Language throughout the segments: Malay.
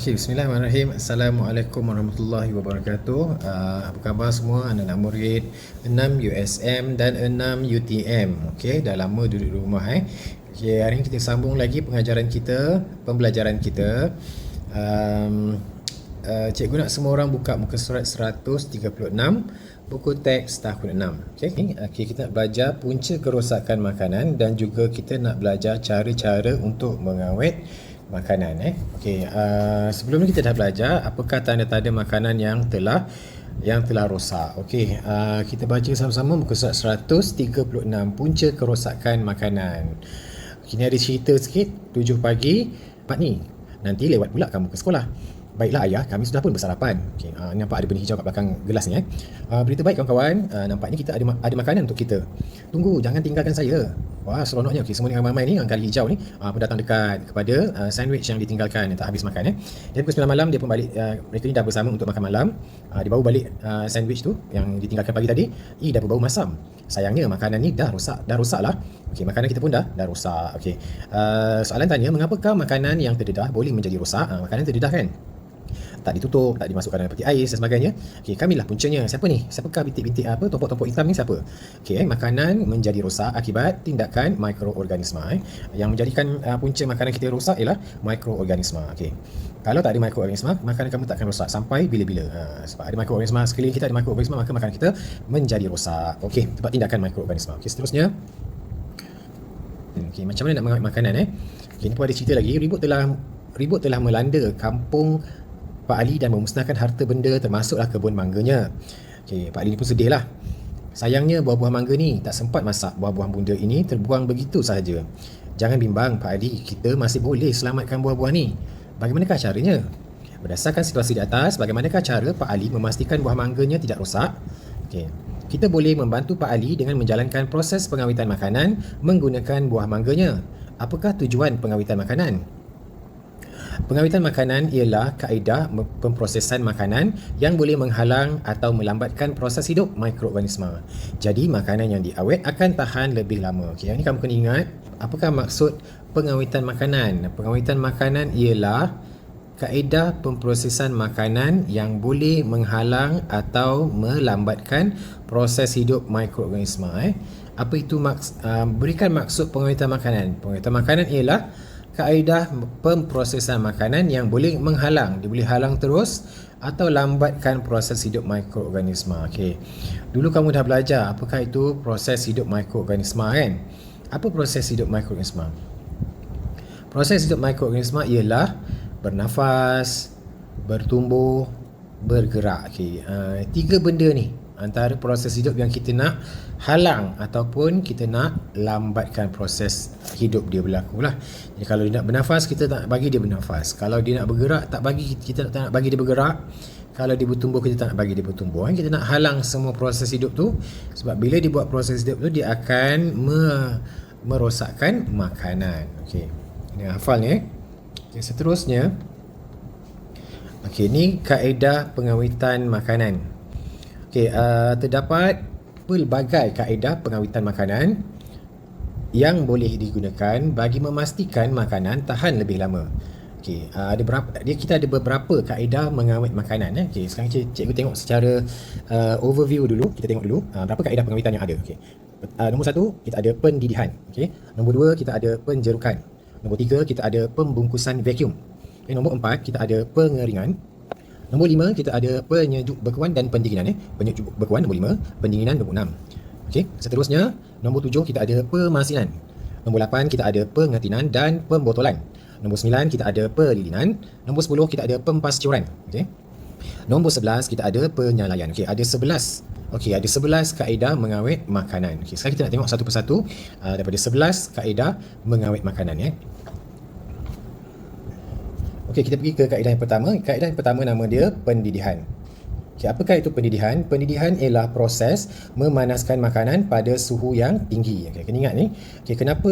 Okey, bismillahirrahmanirrahim. Assalamualaikum warahmatullahi wabarakatuh. Apa khabar semua anak-anak murid 6 USM dan 6 UTM. Okey, dah lama duduk di rumah Okey, hari ini kita sambung lagi pembelajaran kita. Cikgu nak semua orang buka muka surat 136, buku teks tahun 6. Okey, kita nak belajar punca kerosakan makanan dan juga kita nak belajar cara-cara untuk mengawet makanan. Okey, sebelum ni kita dah belajar apakah tanda-tanda makanan yang telah rosak. Okey, kita baca sama-sama muka surat 136, punca kerosakan makanan. Kini ada cerita sikit. 7 pagi Pak ni nanti lewat pula kamu ke sekolah. Baiklah ayah, kami sudah pun bersarapan. Okey, nampak ada benih hijau kat belakang gelas ni. Berita baik kawan-kawan, nampaknya kita ada makanan untuk kita. Tunggu, jangan tinggalkan saya. Wah, seronoknya. Okey, semua ni ramai ni, kali hijau ni pun datang dekat kepada sandwich yang ditinggalkan, yang tak habis makan. Jadi pukul 9 malam dia pun balik. Mereka ni dah bersama untuk makan malam. Dia baru balik sandwich tu yang ditinggalkan pagi tadi. Dah berbau masam. Sayangnya makanan ni dah rosak lah. Okey, makanan kita pun dah rosak. Okey. Soalan tanya, mengapakah makanan yang terdedah boleh menjadi rosak? Makanan terdedah kan tak ditutup, tak dimasukkan dalam peti ais dan sebagainya. Okey, kamilah puncanya. Siapa ni? Siapakah bintik-bintik tompok-tompok hitam ni siapa? Okey, makanan menjadi rosak akibat tindakan mikroorganisma. Yang menjadikan punca makanan kita rosak ialah mikroorganisma. Okey. Kalau tak ada mikroorganisma, makanan kamu takkan rosak sampai bila-bila. Sebab ada mikroorganisma sekeliling kita, ada mikroorganisma, maka makanan kita menjadi rosak. Okey, sebab tindakan mikroorganisma. Okey, seterusnya. Okey, macam mana nak mengawet makanan Okey, ni pun ada cerita lagi. Ribut telah melanda kampung Pak Ali dan memusnahkan harta benda termasuklah kebun mangganya. Okey, Pak Ali ni pun sedih lah. Sayangnya buah-buah mangga ni tak sempat masak. Buah-buah bunda ini terbuang begitu sahaja. Jangan bimbang Pak Ali, kita masih boleh selamatkan buah-buah ni. Bagaimanakah caranya? Berdasarkan situasi di atas, bagaimanakah cara Pak Ali memastikan buah mangganya tidak rosak? Okey, kita boleh membantu Pak Ali dengan menjalankan proses pengawitan makanan menggunakan buah mangganya. Apakah tujuan pengawitan makanan? Pengawitan makanan ialah kaedah pemprosesan makanan yang boleh menghalang atau melambatkan proses hidup mikroorganisma. Jadi makanan yang diawet akan tahan lebih lama. Okey, yang ni kamu kena ingat, apakah maksud pengawitan makanan? Pengawitan makanan ialah kaedah pemprosesan makanan yang boleh menghalang atau melambatkan proses hidup mikroorganisma. Apa itu berikan maksud pengawitan makanan? Pengawitan makanan ialah kaedah pemprosesan makanan yang boleh menghalang, dia boleh halang terus atau lambatkan proses hidup mikroorganisma. Okey. Dulu kamu dah belajar apakah itu proses hidup mikroorganisma kan? Apa proses hidup mikroorganisma? Proses hidup mikroorganisma ialah bernafas, bertumbuh, bergerak. Okey. 3 benda ni antara proses hidup yang kita nak halang ataupun kita nak lambatkan proses hidup dia berlaku lah. Jadi kalau dia nak bernafas, kita tak bagi dia bernafas. Kalau dia nak bergerak, kita tak nak bagi dia bergerak. Kalau dia bertumbuh, kita tak nak bagi dia bertumbuh. Kita nak halang semua proses hidup tu. Sebab bila dia buat proses hidup tu, dia akan merosakkan makanan. Okey, ini hafal ni. Okey, seterusnya. Okey, ni kaedah pengawitan makanan. Okey, terdapat pelbagai kaedah pengawitan makanan yang boleh digunakan bagi memastikan makanan tahan lebih lama. Okey, kita ada beberapa kaedah mengawet makanan. Okey, sekarang cikgu tengok secara overview dulu. Kita tengok dulu berapa kaedah pengawitan yang ada. Okey. Nombor 1 kita ada pendidihan. Okey. Nombor 2 kita ada penjerukan. Nombor 3 kita ada pembungkusan vacuum. Okay, nombor 4 kita ada pengeringan. Nombor 5 kita ada penyejuk bekuan dan pendinginan. Penyejuk bekuan nombor 5, pendinginan nombor 6. Okey, seterusnya nombor 7 kita ada pemasinan. Nombor 8 kita ada pengetinan dan pembotolan. Nombor 9 kita ada pelilinan. Nombor 10 kita ada pempasturan. Okey. Nombor 11 kita ada penyalayan. Okey, ada 11. Okey, ada 11 kaedah mengawet makanan. Okey, sekarang kita nak tengok satu persatu daripada 11 kaedah mengawet makanan Okey, kita pergi ke kaedah yang pertama. Kaedah yang pertama nama dia pendidihan. Okey, apakah itu pendidihan? Pendidihan ialah proses memanaskan makanan pada suhu yang tinggi. Okey, kena ingat ni. Okey, kenapa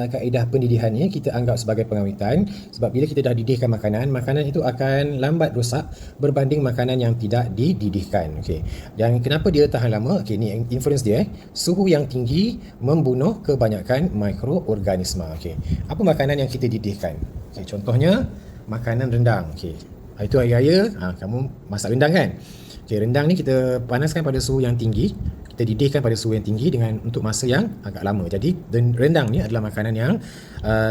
kaedah pendidihan ni kita anggap sebagai pengawitan? Sebab bila kita dah didihkan makanan itu akan lambat rosak berbanding makanan yang tidak dididihkan. Okey. Dan kenapa dia tahan lama? Okey, ni inference dia. Suhu yang tinggi membunuh kebanyakan mikroorganisma. Okey. Apa makanan yang kita didihkan? Okey, contohnya makanan rendang. Okey. Itu hari raya, kamu masak rendang kan? Okey, rendang ni kita panaskan pada suhu yang tinggi. Kita didihkan pada suhu yang tinggi untuk masa yang agak lama. Jadi rendang ni adalah makanan yang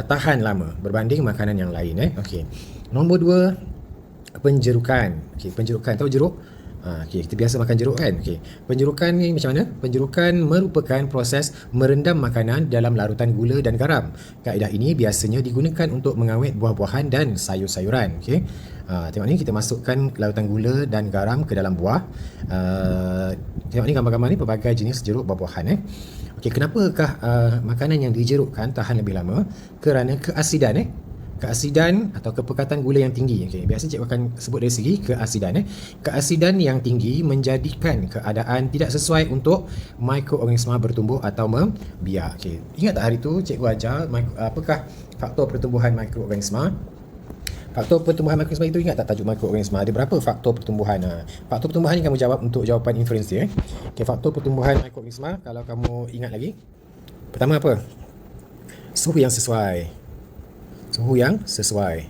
tahan lama berbanding makanan yang lain. Okey. Nombor 2, penjerukan. Okey, penjerukan, tahu jeruk? Okay, kita biasa makan jeruk kan? Okay. Penjerukan ni macam mana? Penjerukan merupakan proses merendam makanan dalam larutan gula dan garam. Kaedah ini biasanya digunakan untuk mengawet buah-buahan dan sayur-sayuran. Okay. Tengok ni, kita masukkan larutan gula dan garam ke dalam buah. Tengok ni gambar-gambar ni pelbagai jenis jeruk buah-buahan. Okay, kenapakah makanan yang dijerukkan tahan lebih lama? Kerana keasidan. Keasidan atau kepekatan gula yang tinggi. Okay. Biasa cikgu akan sebut dari segi keasidan. Keasidan yang tinggi menjadikan keadaan tidak sesuai untuk mikroorganisma bertumbuh atau membiak. Okay. Ingat tak hari tu cikgu ajar apakah faktor pertumbuhan mikroorganisma? Faktor pertumbuhan mikroorganisma itu, ingat tak tajuk mikroorganisma? Ada berapa faktor pertumbuhan? Faktor pertumbuhan ni kamu jawab untuk jawapan inference dia. Okay, faktor pertumbuhan mikroorganisma, kalau kamu ingat lagi. Pertama apa? Suhu yang sesuai. Suhu yang sesuai.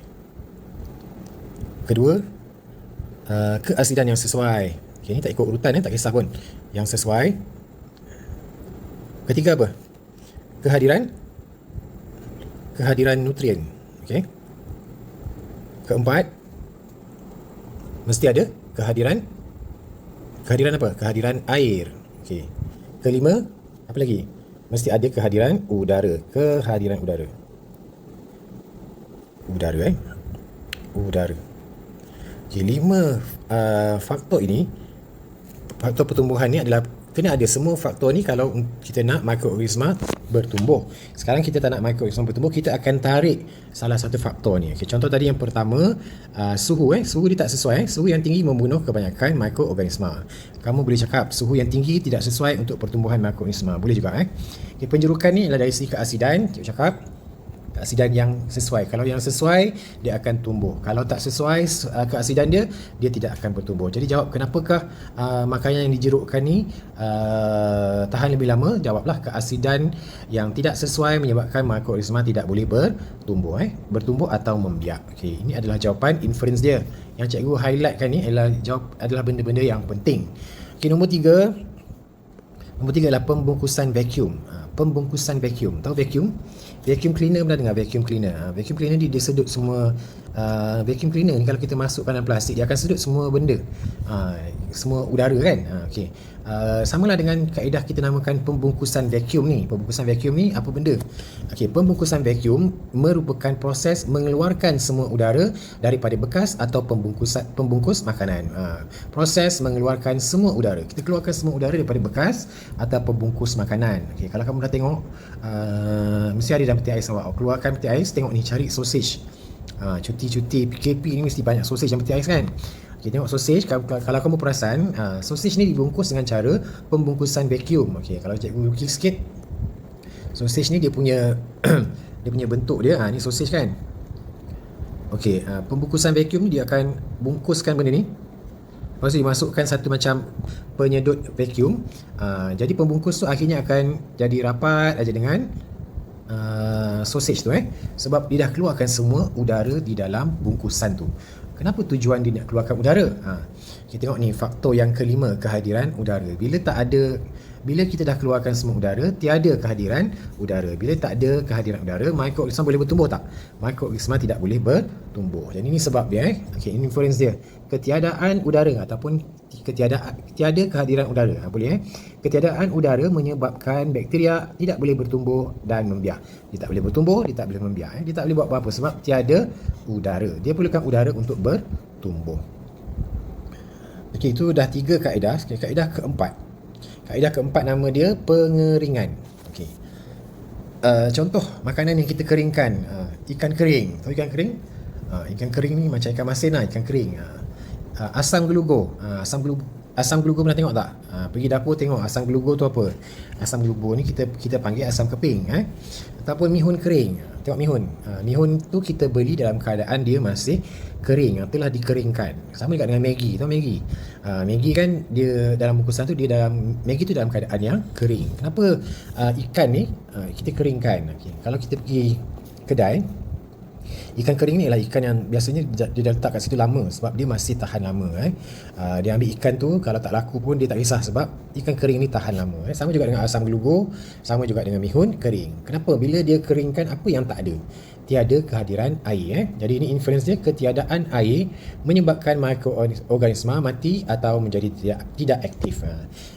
Kedua, keasidan yang sesuai. Okay, ni tak ikut urutan, tak kisah pun. Yang sesuai. Ketiga apa? Kehadiran nutrien. Okay. Keempat, mesti ada kehadiran apa? Kehadiran air. Okay. Kelima, apa lagi? Mesti ada kehadiran udara. Kehadiran udara. Udara. Okay, 5 faktor ini, faktor pertumbuhan ni adalah kena ada semua faktor ni kalau kita nak mikroorganisma bertumbuh. Sekarang kita tak nak mikroorganisma bertumbuh, kita akan tarik salah satu faktor ni. Okay, contoh tadi yang pertama, suhu. Suhu dia tak sesuai. Suhu yang tinggi membunuh kebanyakan mikroorganisma. Kamu boleh cakap suhu yang tinggi tidak sesuai untuk pertumbuhan mikroorganisma. Boleh juga. Okay, penjerukan ni adalah dari segi keasidan. Cikgu cakap keasidan yang sesuai. Kalau yang sesuai, dia akan tumbuh. Kalau tak sesuai keasidan dia tidak akan bertumbuh. Jadi jawab kenapakah makanan yang dijerukkan ni tahan lebih lama? Jawablah keasidan yang tidak sesuai menyebabkan mikroorganisma tidak boleh bertumbuh atau membiak. Okay, ini adalah jawapan inference dia. Yang cikgu highlightkan ni adalah benda-benda yang penting. Okay, nombor 3 adalah pembungkusan vacuum. Pembungkusan vacuum. Tahu vacuum? Vacuum cleaner, pernah dengar vacuum cleaner? Vacuum cleaner ni dia sedut semua. Vacuum cleaner ni kalau kita masukkan dalam plastik, dia akan sedut semua benda, semua udara kan. Okay. Samalah dengan kaedah kita namakan pembungkusan vacuum ni. Pembungkusan vacuum ni apa benda? Okay, pembungkusan vacuum merupakan proses mengeluarkan semua udara daripada bekas atau pembungkus makanan. Proses mengeluarkan semua udara. Kita keluarkan semua udara daripada bekas atau pembungkus makanan. Okay, kalau kamu dah tengok, mesti ada dalam peti ais awak. Keluarkan peti ais, tengok ni, cari sausage. Cuti-cuti PKP ni mesti banyak sausage dalam peti ais kan. Okay, tengok sausage. Kalau kamu perasan, sausage ni dibungkus dengan cara pembungkusan vacuum. Okay, kalau cikgu lukis sikit, sausage ni dia punya dia punya bentuk dia. Ni sausage kan. Okay, pembungkusan vacuum ni dia akan bungkuskan benda ni. Lepas tu dimasukkan satu macam penyedut vacuum. Jadi pembungkus tu akhirnya akan jadi rapat aja dengan sausage tu sebab dia dah keluarkan semua udara di dalam bungkusan tu. Kenapa tujuan dia nak keluarkan udara? Kita tengok ni faktor yang kelima, kehadiran udara. Bila kita dah keluarkan semua udara, tiada kehadiran udara. Bila tak ada kehadiran udara, mikroorganisma boleh bertumbuh tak? Mikroorganisma tidak boleh bertumbuh. Dan ini sebab dia. Okay, ini inference dia. Ketiadaan udara ataupun tiada kehadiran udara. Boleh Ketiadaan udara menyebabkan bakteria tidak boleh bertumbuh dan membiak. Dia tak boleh bertumbuh, dia tak boleh membiak. Dia tak boleh buat apa-apa sebab tiada udara. Dia perlukan udara untuk bertumbuh. Okey, itu dah 3 kaedah. Kaedah keempat. Kaedah keempat nama dia pengeringan. Okey. Contoh makanan yang kita keringkan, ikan kering. Tahu ikan kering? Ikan kering ni macam ikan masin lah, ikan kering. Asam gelugur. Asam gelugur pernah tengok tak? Pergi dapur tengok asam gelugur tu apa. Asam gelugur ni kita panggil asam keping. Ataupun mihun kering. Tengok mihun. Mihun tu kita beli dalam keadaan dia masih kering, telah dikeringkan. Sama juga dengan Maggi. Tahu Maggi? Maggi kan dia dalam bungkusan tu, Maggi tu dalam keadaan yang kering. Kenapa ikan ni kita keringkan? Okay. Kalau kita pergi kedai, Ikan kering ni ialah ikan yang biasanya dia dah letak kat situ lama sebab dia masih tahan lama. Dia ambil ikan tu, kalau tak laku pun dia tak kisah sebab ikan kering ni tahan lama. Sama juga dengan asam gelugur, sama juga dengan mihun kering. Kenapa? Bila dia keringkan, apa yang tak ada? Tiada kehadiran air. Jadi ini inference dia, ketiadaan air menyebabkan mikroorganisma mati atau menjadi tidak aktif.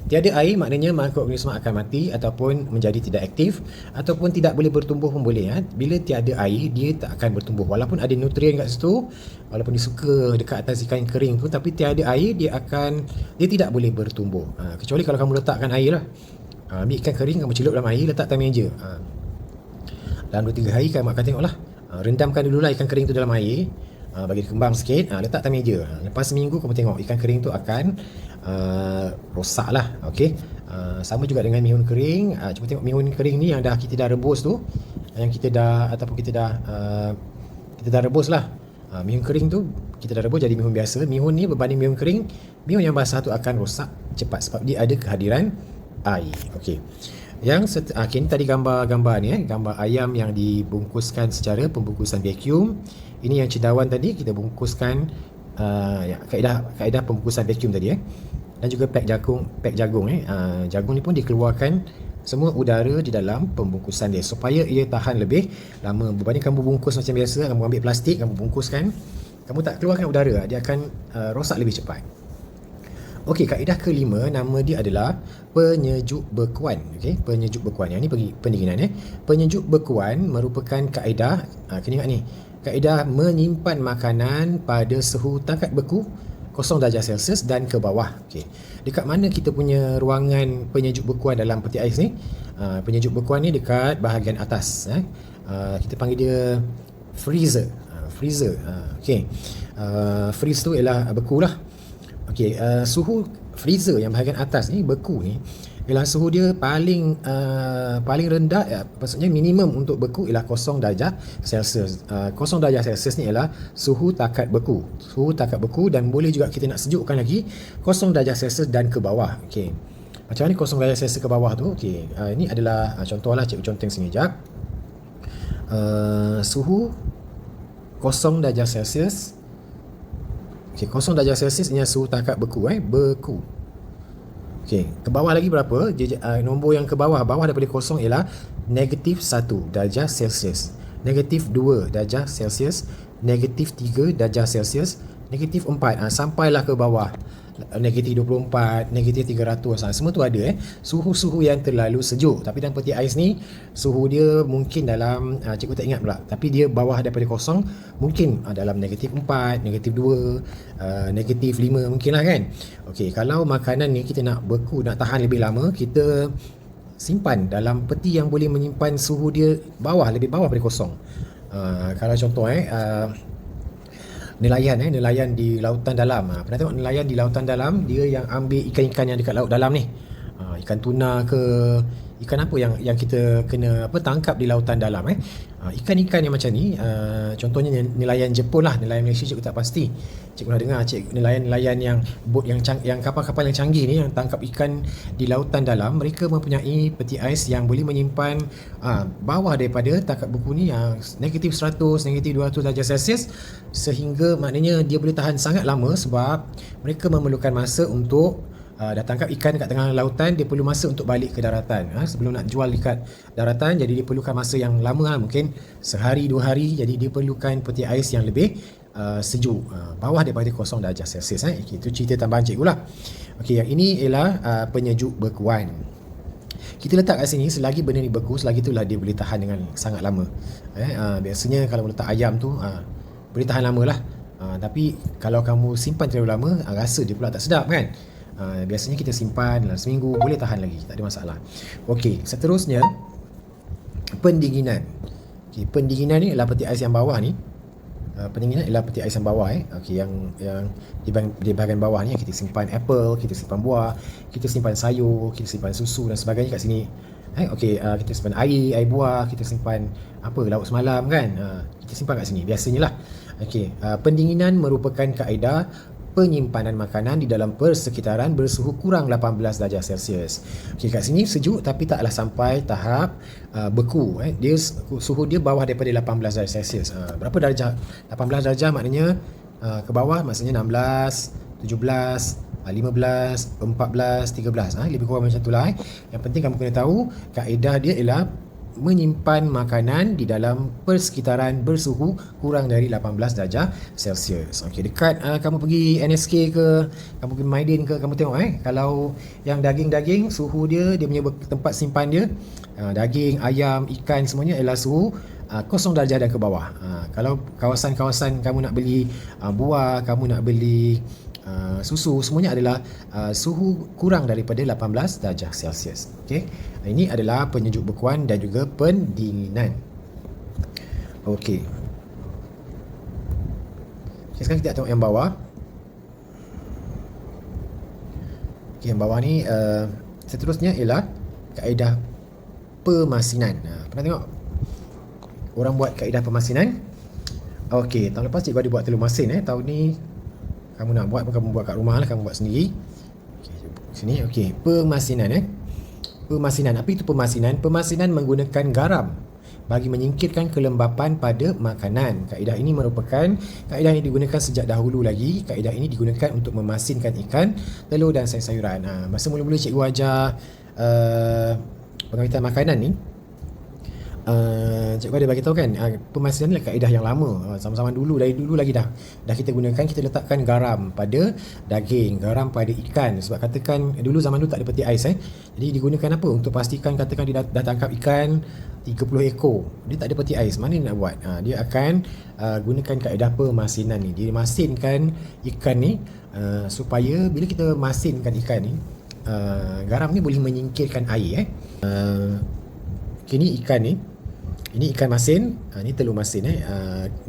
Tiada air maknanya mikroorganisma akan mati ataupun menjadi tidak aktif ataupun tidak boleh bertumbuh pun boleh. Bila tiada air, dia tak akan bertumbuh. Walaupun ada nutrien kat situ, walaupun dia suka dekat atas ikan kering tu, tapi tiada air, dia tidak boleh bertumbuh. Kecuali kalau kamu letakkan air lah. Ambil ikan kering, kamu celup dalam air, letak atas meja. Dalam 2-3 hari kamu akan tengok lah. Rendamkan dululah ikan kering tu dalam air, bagi dia kembang sikit, letak atas meja. Lepas seminggu kamu tengok ikan kering tu akan rosak lah. Okay? Sama juga dengan mihun kering. Cuba tengok mihun kering ni yang kita dah rebus tu, yang kita dah rebus lah. Mihun kering tu kita dah rebus jadi mihun biasa. Mihun ni berbanding mihun kering, mihun yang basah tu akan rosak cepat sebab dia ada kehadiran air. Okay. Yang ini tadi gambar ni, gambar ayam yang dibungkuskan secara pembungkusan vacuum. Ini yang cendawan tadi kita bungkuskan kaedah pembungkusan vacuum tadi. Dan juga pack jagung. Jagung ni pun dikeluarkan semua udara di dalam pembungkusan dia supaya ia tahan lebih lama. Berbanding kamu bungkus macam biasa, kamu ambil plastik, kamu bungkuskan, kamu tak keluarkan udara, dia akan rosak lebih cepat. Okey, kaedah kelima, nama dia adalah penyejuk bekuan. Okey, penyejuk bekuan. Yang ni bagi pendinginan. Penyejuk bekuan merupakan kaedah, kena ingat ni, kaedah menyimpan makanan pada suhu tingkat beku 0 darjah Celsius dan ke bawah. Okey. Dekat mana kita punya ruangan penyejuk bekuan dalam peti ais ni? Penyejuk bekuan ni dekat bahagian atas. Kita panggil dia freezer. Okey. Freeze tu ialah beku lah. Okey, suhu freezer yang bahagian atas ni, beku ni, ialah suhu dia paling rendah, maksudnya minimum untuk beku ialah 0 darjah Celsius. 0 darjah Celsius ni ialah suhu takat beku. Suhu takat beku, dan boleh juga kita nak sejukkan lagi 0 darjah Celsius dan ke bawah. Okey. Macam mana 0 darjah Celsius ke bawah tu? Okey, ini adalah contohlah, cikgu contoh sini jap. Suhu 0 darjah Celsius. Okey, 0 darjah Celsius ni suhu takat beku, beku. Okey, ke bawah lagi berapa? Nombor yang ke bawah daripada 0 ialah -1 darjah Celsius, -2 darjah Celsius, -3 darjah Celsius, -4, sampailah ke bawah -24, -300. Semua tu ada suhu-suhu yang terlalu sejuk. Tapi dalam peti ais ni suhu dia mungkin dalam cikgu tak ingat pula, tapi dia bawah daripada 0, mungkin dalam -4, -2, -5 mungkin lah kan. Okey, kalau makanan ni kita nak beku, nak tahan lebih lama, kita simpan dalam peti yang boleh menyimpan suhu dia lebih bawah daripada 0. Kalau contoh nelayan di lautan dalam. Pernah tengok nelayan di lautan dalam, dia yang ambil ikan-ikan yang dekat laut dalam ni, ikan tuna ke ikan apa yang kita kena tangkap di lautan dalam. Ikan-ikan yang macam ni, contohnya nelayan Jepun lah, nelayan Malaysia cikgu tak pasti. Cikgu pernah dengar nelayan yang bot yang kapal-kapal yang canggih ni yang tangkap ikan di lautan dalam, mereka mempunyai peti ais yang boleh menyimpan bawah daripada takat beku ni, yang -100, -200 darjah Celsius, sehingga maknanya dia boleh tahan sangat lama sebab mereka memerlukan masa untuk dah tangkap ikan kat tengah lautan, dia perlu masa untuk balik ke daratan sebelum nak jual dekat daratan. Jadi dia perlukan masa yang lama, mungkin sehari 2 hari. Jadi dia perlukan peti ais yang lebih sejuk, bawah daripada 0 darjah Celsius. Itu cerita tambahan cikgu lah. Okey, yang ini ialah penyejuk bekuan. Kita letak kat sini, selagi benda ni beku, selagi itulah dia boleh tahan dengan sangat lama. Biasanya kalau letak ayam tu boleh tahan lama lah. Tapi kalau kamu simpan terlalu lama, rasa dia pula tak sedap kan. Biasanya kita simpan dalam seminggu, boleh tahan lagi, tak ada masalah. Okey, seterusnya pendinginan. Okey, pendinginan ni adalah peti ais yang bawah ni. Pendinginan ialah peti ais yang bawah Okey, yang di bahagian bawah ni kita simpan apple, kita simpan buah, kita simpan sayur, kita simpan susu dan sebagainya kat sini. Okey, kita simpan air buah, kita simpan lauk semalam kan. Kita simpan kat sini biasanya lah. Okey, pendinginan merupakan kaedah penyimpanan makanan di dalam persekitaran bersuhu kurang 18 darjah Celsius. Okey, kat sini sejuk tapi taklah sampai tahap beku. Dia suhu dia bawah daripada 18 darjah Celsius. Berapa darjah? 18 darjah maknanya ke bawah maksudnya 16, 17, 15, 14, 13. Lebih kurang macam itulah. Yang penting kamu kena tahu kaedah dia ialah menyimpan makanan di dalam persekitaran bersuhu kurang dari 18 darjah Celsius. Okey, dekat kamu pergi NSK ke, kamu pergi Maidin ke, kamu tengok kalau yang daging-daging suhu dia punya tempat simpan dia, daging, ayam, ikan semuanya ialah suhu 0 darjah dan ke bawah. Kalau kawasan-kawasan kamu nak beli buah, kamu nak beli susu, semuanya adalah suhu kurang daripada 18 darjah Celsius. Okey. Ini adalah penyejuk bekuan dan juga pendinginan. Okey. Sekarang kita tengok yang bawah. Okey, yang bawah ni seterusnya ialah kaedah pemasinan. Pernah tengok orang buat kaedah pemasinan? Okey, tahun lepas cikgu ada buat telur masin. Tahun ni kamu nak buat, kamu buat kat rumah lah, kamu buat sendiri. Sini, okey. Pemasinan. Pemasinan. Apa itu pemasinan? Pemasinan menggunakan garam bagi menyingkirkan kelembapan pada makanan. Kaedah ini merupakan kaedah yang digunakan sejak dahulu lagi. Kaedah ini digunakan untuk memasinkan ikan, telur dan sayur-sayuran. Masa mula-mula cikgu ajar pengawitan makanan ni, cikgu ada bagi tahu kan, pemasinan ni kaedah yang lama, sama-sama dulu, dari dulu lagi dah kita gunakan. Kita letakkan garam pada daging, garam pada ikan, sebab katakan dulu, zaman dulu tak ada peti ais jadi digunakan apa untuk pastikan, katakan dia dah tangkap ikan 30 ekor, dia tak ada peti ais, mana dia nak buat? Dia akan gunakan kaedah pemasinan ni. Dia masinkan ikan ni supaya bila kita masinkan ikan ni, garam ni boleh menyingkirkan air. Kini ikan ni, ini ikan masin, ini telur masin.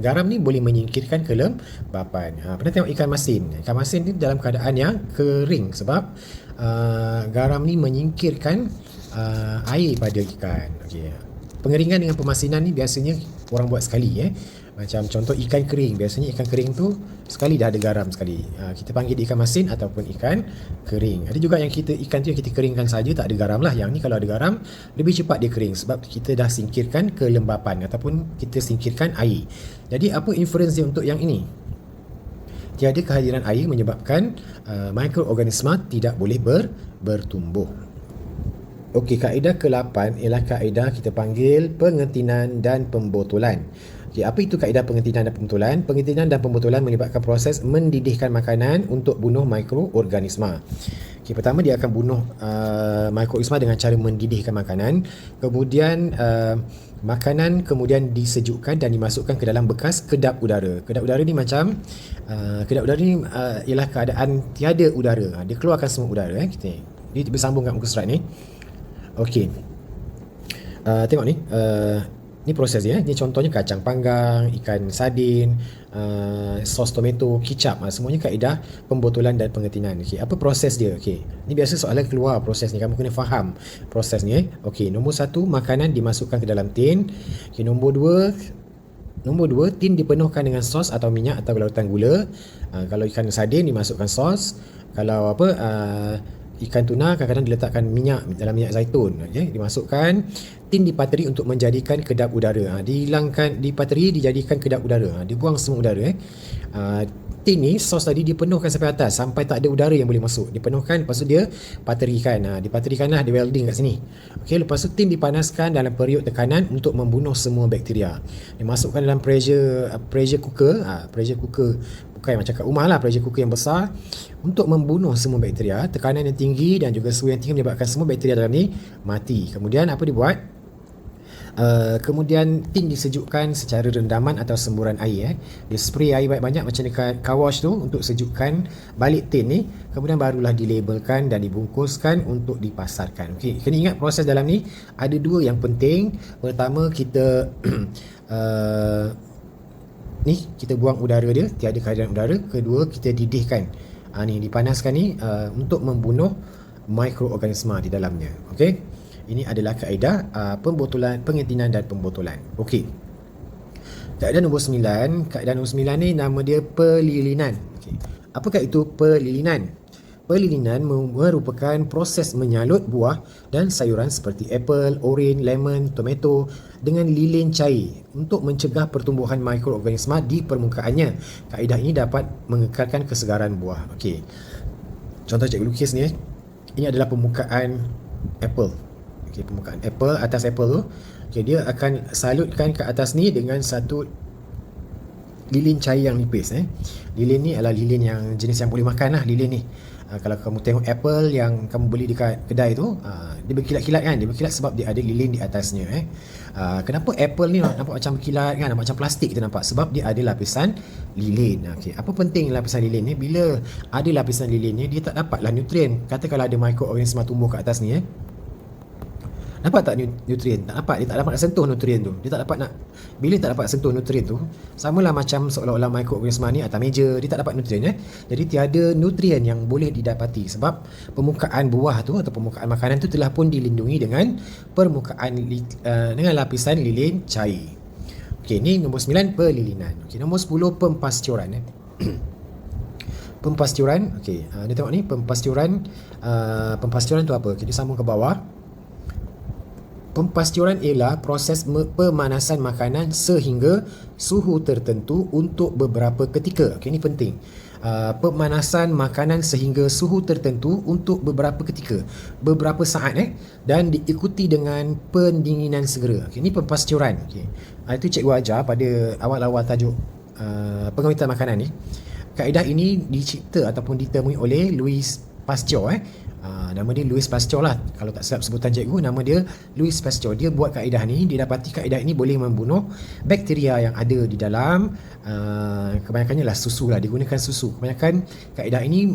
Garam ni boleh menyingkirkan kelembapan. Pernah tengok ikan masin? Ikan masin ni dalam keadaan yang kering sebab garam ni menyingkirkan air pada ikan. Okay. Pengeringan dengan pemasinan ni biasanya orang buat sekali. Macam contoh ikan kering, biasanya ikan kering tu sekali dah ada garam sekali. Kita panggil ikan masin ataupun ikan kering. Ada juga yang ikan tu yang kita keringkan saja tak ada garam lah. Yang ni kalau ada garam lebih cepat dia kering sebab kita dah singkirkan kelembapan ataupun kita singkirkan air. Jadi apa inference dia untuk yang ini? Tiada kehadiran air menyebabkan mikroorganisma tidak boleh bertumbuh. Okey, kaedah ke-8 ialah kaedah kita panggil pengentinan dan pembotolan. Okay, apa itu kaedah pengentinan dan pembotolan? Pengentinan dan pembotolan melibatkan proses mendidihkan makanan untuk bunuh mikroorganisma. Okay, pertama dia akan bunuh mikroorganisma dengan cara mendidihkan makanan. Kemudian makanan kemudian disejukkan dan dimasukkan ke dalam bekas kedap udara. Kedap udara ni macam kedap udara ni ialah keadaan tiada udara. Dia keluarkan semua udara. Dia bersambung kat muka surat ni. Okey. Tengok ni. Ni proses dia. Ni contohnya kacang panggang, ikan sardin, sos tomato, kicap. Semuanya kaedah pembotolan dan pengentinan. Okay, apa proses dia? Okay. Ni biasa soalan keluar proses ni. Kamu kena faham proses ni. Okay, nombor 1, makanan dimasukkan ke dalam tin. Okay, nombor 2, tin dipenuhkan dengan sos atau minyak atau larutan gula. Kalau ikan sardin dimasukkan sos. Kalau ikan tuna kadang-kadang diletakkan minyak dalam minyak zaitun. Okay, dimasukkan. Tin dipateri untuk menjadikan kedap udara. Dihilangkan, dipateri, dijadikan kedap udara. Dia buang semua udara. Tin ni, sos tadi dipenuhkan sampai atas, sampai tak ada udara yang boleh masuk. Dipenuhkan, lepas tu dia paterikan. Dipaterikanlah, dia welding kat sini. Okay, lepas tu tin dipanaskan dalam periuk tekanan untuk membunuh semua bakteria. Dimasukkan dalam pressure cooker. Pressure cooker bukan macam kat rumah lah, pressure cooker yang besar untuk membunuh semua bakteria. Tekanan yang tinggi dan juga suhu yang tinggi menyebabkan semua bakteria dalam ni mati. Kemudian apa dibuat? Kemudian tin disejukkan secara rendaman atau semburan air. Dia spray air banyak-banyak macam dekat car wash tu untuk sejukkan balik tin ni. Kemudian barulah dilabelkan dan dibungkuskan untuk dipasarkan. Okey, kena ingat proses dalam ni ada 2 yang penting. Pertama, kita ni kita buang udara dia, tiada kehadiran udara. Kedua, kita didihkan. Ni dipanaskan ni untuk membunuh mikroorganisma di dalamnya. Okey. Ini adalah kaedah pembotolan, pengentinan dan pembotolan. Okey. Kaedah nombor 9, kaedah nombor 9 ni nama dia pelilinan. Okey. Apakah itu pelilinan? Pelilinan merupakan proses menyalut buah dan sayuran seperti apple, oren, lemon, tomato dengan lilin cair untuk mencegah pertumbuhan mikroorganisma di permukaannya. Kaedah ini dapat mengekalkan kesegaran buah. Okey. Contoh cikgu lukis ni. Ini adalah permukaan apple. Okey, permukaan apple, atas apple tu. Okey, dia akan salutkan ke atas ni dengan satu lilin cair yang nipis. Lilin ni adalah lilin yang jenis yang boleh makan lah, lilin ni. Kalau kamu tengok apple yang kamu beli dekat kedai tu, dia berkilat-kilat kan, dia berkilat sebab dia ada lilin di atasnya. Kenapa apple ni nampak macam berkilat kan, nampak macam plastik kita nampak? Sebab dia ada lapisan lilin. Okey, apa penting lapisan lilin ni? Bila ada lapisan lilin ni, dia tak dapatlah nutrien. Kata kalau ada mikroorganisma tumbuh kat atas ni, dapat tak nutrien? Tak dapat. Dia tak dapat nak sentuh nutrien tu. Dia tak dapat nak, bila tak dapat sentuh nutrien tu, samalah macam seolah-olah mikroorganisma ni atas meja, dia tak dapat nutrien. Jadi tiada nutrien yang boleh didapati sebab permukaan buah tu atau permukaan makanan tu telah pun dilindungi dengan permukaan dengan lapisan lilin cair. Okey, ni nombor 9 pelilinan. Okey, nombor 10 pempasturan. Pempasturan. Okey, dia tengok ni pempasturan. Pempasturan tu apa? Kita sambung ke bawah. Pempasturan ialah proses pemanasan makanan sehingga suhu tertentu untuk beberapa ketika. Okey, ini penting. Pemanasan makanan sehingga suhu tertentu untuk beberapa ketika, beberapa saat dan diikuti dengan pendinginan segera. Okey, ini pempasturan. Okey. Itu cikgu ajar pada awal-awal tajuk pengawetan makanan ni. Kaedah ini dicipta ataupun ditemui oleh Louis Pasteur. Nama dia Louis Pasteur lah. Kalau tak silap sebutan cikgu, nama dia Louis Pasteur. Dia buat kaedah ni, dia dapati kaedah ini boleh membunuh bakteria yang ada di dalam kebanyakannya lah susu lah, digunakan susu. Kebanyakan kaedah ini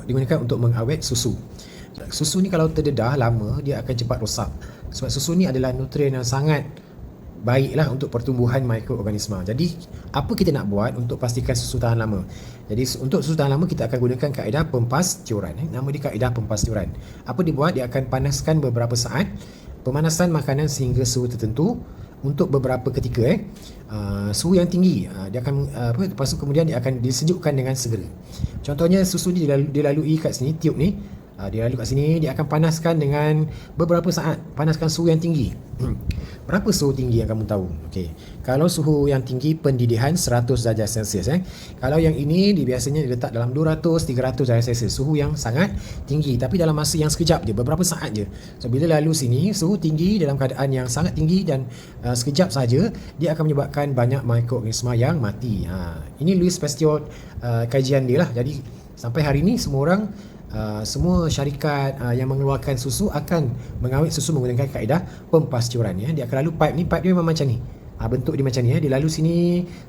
digunakan untuk mengawet susu. Susu ni kalau terdedah lama, dia akan cepat rosak. Sebab susu ni adalah nutrien yang sangat baiklah untuk pertumbuhan mikroorganisma. Jadi apa kita nak buat untuk pastikan susu tahan lama? Jadi untuk susu tahan lama kita akan gunakan kaedah pempasturan. Nama dia kaedah pempasturan. Apa dia buat? Dia akan panaskan beberapa saat, pemanasan makanan sehingga suhu tertentu untuk beberapa ketika. Suhu yang tinggi dia akan lepas tu kemudian dia akan disejukkan dengan segera. Contohnya susu ni dilalui kat sini, tiup ni dia lalu kat sini, dia akan panaskan dengan beberapa saat, panaskan suhu yang tinggi. Berapa suhu tinggi yang kamu tahu? Okey. Kalau suhu yang tinggi pendidihan 100 darjah Celsius. Kalau yang ini dia biasanya diletak dalam 200-300 darjah Celsius. Suhu yang sangat tinggi tapi dalam masa yang sekejap je, beberapa saat je. So bila lalu sini suhu tinggi dalam keadaan yang sangat tinggi dan sekejap saja, dia akan menyebabkan banyak mikroorganisma yang mati. Ini Louis Pasteur kajian dia lah. Jadi sampai hari ini semua orang semua syarikat yang mengeluarkan susu akan mengawet susu menggunakan kaedah pempasturan. Dia akan lalu pipe ni, pipe dia memang macam ni, bentuk dia macam ni. Dia lalu sini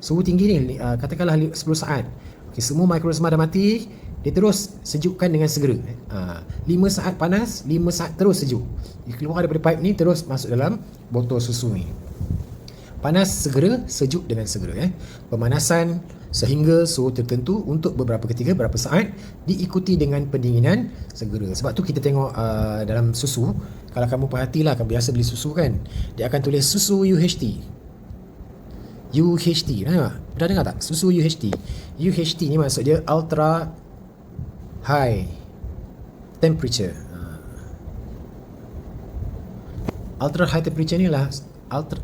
suhu tinggi ni, katakanlah 10 saat. Okay, semua mikroorganisma dah mati, dia terus sejukkan dengan segera. 5 saat panas, 5 saat terus sejuk. Dia keluar daripada pipe ni terus masuk dalam botol susu ni. Panas segera, sejuk dengan segera. Pemanasan sehingga suhu tertentu untuk beberapa ketika, berapa saat, diikuti dengan pendinginan segera. Sebab tu kita tengok dalam susu, kalau kamu perhatilah, kamu biasa beli susu kan, dia akan tulis susu UHT. UHT, pernah dengar tak? Susu UHT. UHT ni maksud dia ultra high temperature. Ultra high temperature ni lah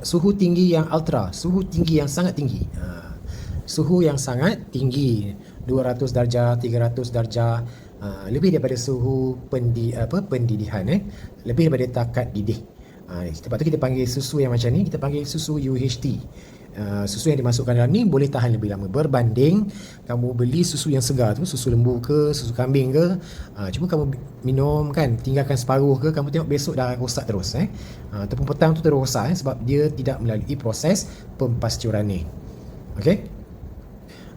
suhu tinggi yang ultra, suhu tinggi yang sangat tinggi. Suhu yang sangat tinggi, 200 darjah, 300 darjah, lebih daripada suhu pendidihan, lebih daripada takat didih. Sebab tu kita panggil susu yang macam ni, kita panggil susu UHT. Susu yang dimasukkan dalam ni boleh tahan lebih lama berbanding kamu beli susu yang segar tu, susu lembu ke, susu kambing ke, cuma kamu minum kan, tinggalkan separuh ke, kamu tengok besok dah rosak terus ataupun petang tu terus rosak sebab dia tidak melalui proses pempasturan ni.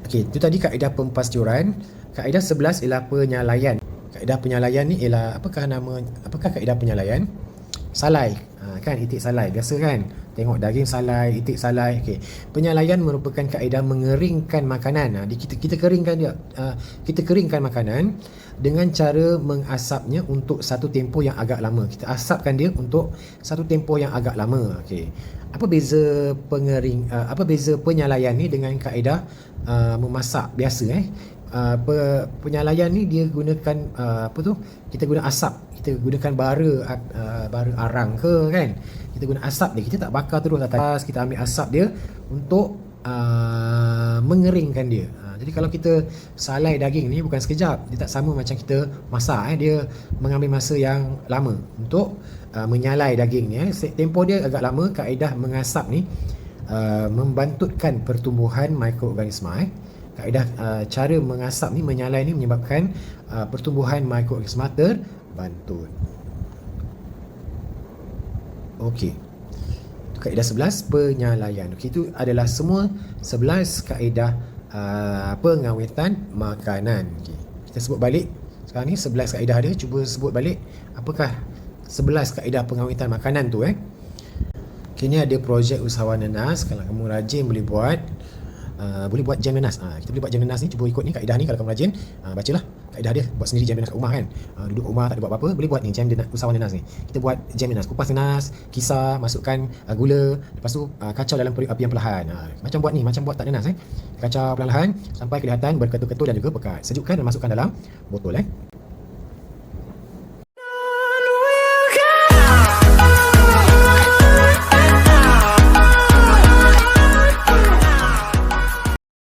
Okey, itu tadi kaedah pempasturan. Kaedah 11 ialah penyalaian. Kaedah penyalaian ni ialah apakah kaedah penyalaian? Salai, kan, itik salai biasa kan, tengok daging salai, itik salai. Okey, penyalaian merupakan kaedah mengeringkan makanan. Kita keringkan dia, kita keringkan makanan dengan cara mengasapnya untuk satu tempoh yang agak lama. Kita asapkan dia untuk satu tempoh yang agak lama. Okey, apa beza penyalaian ni dengan kaedah memasak biasa? penyalayan ni dia gunakan kita guna asap, kita gunakan bara arang ke kan, kita guna asap dia, kita tak bakar terus atas, kita ambil asap dia untuk mengeringkan dia. Jadi kalau kita salai daging ni bukan sekejap, dia tak sama macam kita masak dia mengambil masa yang lama untuk menyalai daging ni. Tempoh dia agak lama. Kaedah mengasap ni membantutkan pertumbuhan mikroorganisma. Kaedah cara mengasap ni, menyalai ni menyebabkan pertumbuhan mikroorganisma terbantut. Okey. Kaedah 11 penyalaian. Okey, itu adalah semua 11 kaedah pengawetan makanan. Okay. Kita sebut balik. Sekarang ni 11 kaedah dia. Cuba sebut balik apakah 11 kaedah pengawetan makanan tu. Okay, ni ada projek usahawan nanas. Kalau kamu rajin boleh buat jam nanas. Kita boleh buat jam nanas ni. Cuba ikut ni kaedah ni. Kalau kamu rajin, bacalah kaedah dia. Buat sendiri jam nanas kat rumah kan. Duduk rumah tak ada buat apa-apa, boleh buat ni jam usahawan nanas ni. Kita buat jam nanas. Kupas nanas, kisar, masukkan gula, lepas tu kacau dalam periuk api yang perlahan. Macam buat ni, macam buat tak nanas. Kacau perlahan sampai kelihatan berketul-ketul dan juga pekat. Sejukkan dan masukkan dalam botol.